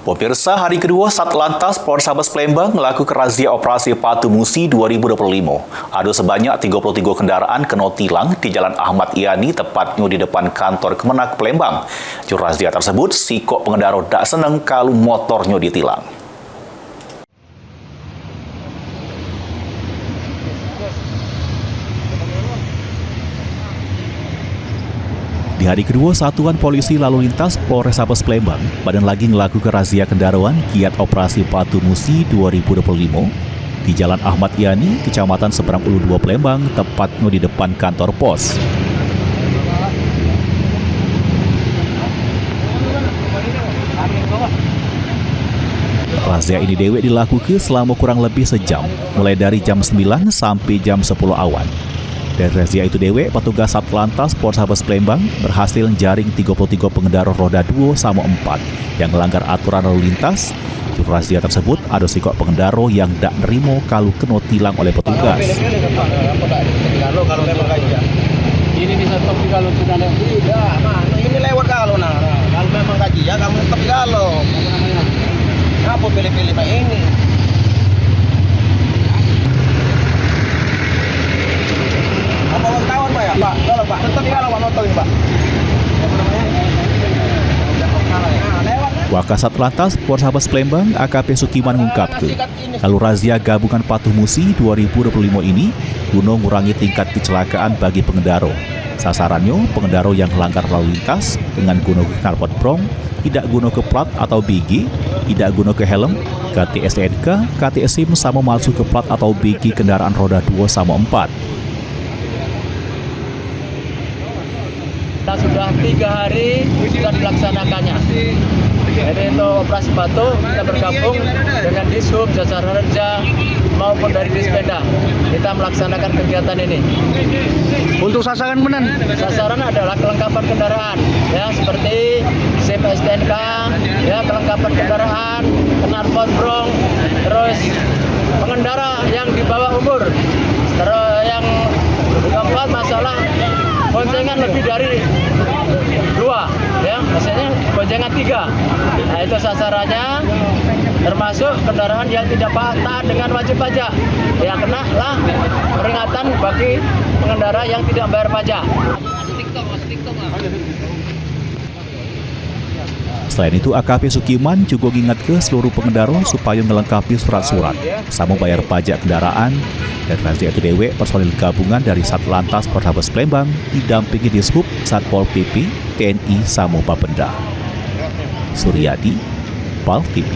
Pemirsa, hari kedua Satlantas Polrestabes Palembang melakukan razia operasi Patu Musi 2025. Ada sebanyak 33 kendaraan kena tilang di Jalan Ahmad Yani, tepatnya di depan kantor Kemenak Palembang. Juru razia tersebut, sikok pengendara tak senang kalau motornya ditilang. Di hari kedua, Satuan Polisi Lalu Lintas Polrestabes Palembang badan lagi melakukan razia kendaraan giat operasi Patu Musi 2025 di Jalan Ahmad Yani, Kecamatan Seberang Ulu 2 Palembang, tepatnya di depan kantor pos. Razia ini dewek dilakukan selama kurang lebih sejam, mulai dari jam 9 sampai jam 10 awan. Dari razia itu dewek, petugas Satlantas Polrestabes Palembang berhasil menjaring 33 pengendara roda 2 sama 4 yang melanggar aturan lalu lintas. Juru razia tersebut ada sikok pengendara yang tak nerimo kalau kena tilang oleh petugas. Ini bisa stop kalau sudah tidak, ini lewat kalau kalau memang gaji ya kamu stop kalau. Apa pilih-pilih Pak ini? Apa wartawan Pak ya? Pak, kalau Pak, tetap kalau Pak nonton Pak. Wakasat Lantas Polrestabes Palembang AKP Sukiman mengungkapkan, kalau razia gabungan Patu Musi 2025 ini guna mengurangi tingkat kecelakaan bagi pengendara. Sasarannya, pengendara yang melanggar lalu lintas dengan guna knalpot brong, tidak guna ke plat atau BG, tidak guna ke helm, KTSNK, KTSIM sama masuk ke plat atau BG kendaraan roda 2 sama 4. Kita sudah 3 hari sudah dilaksanakannya. Jadi untuk operasi Patu kita bergabung dengan Dishub, Jasa Raja maupun dari Dispenda. Kita melaksanakan kegiatan ini. Untuk sasaran benar? Sasaran adalah kelengkapan kendaraan, ya seperti SIM STNK, ya kelengkapan kendaraan, knalpot brong, terus pengendara yang di bawah umur, terus yang keempat masalah boncengan lebih dari 2, ya, maksudnya boncengan 3. Nah, itu sasarannya, termasuk kendaraan yang tidak taat dengan wajib pajak. Ya, kena lah peringatan bagi pengendara yang tidak bayar pajak. Selain itu, AKP Sukiman juga ingat ke seluruh pengendara supaya melengkapi surat-surat sama bayar pajak kendaraan. Dan razia itu dewek personil gabungan dari Satlantas Polrestabes Palembang didampingi Dishub, Satpol PP, TNI sama Bapenda. Suryadi, PAL TV.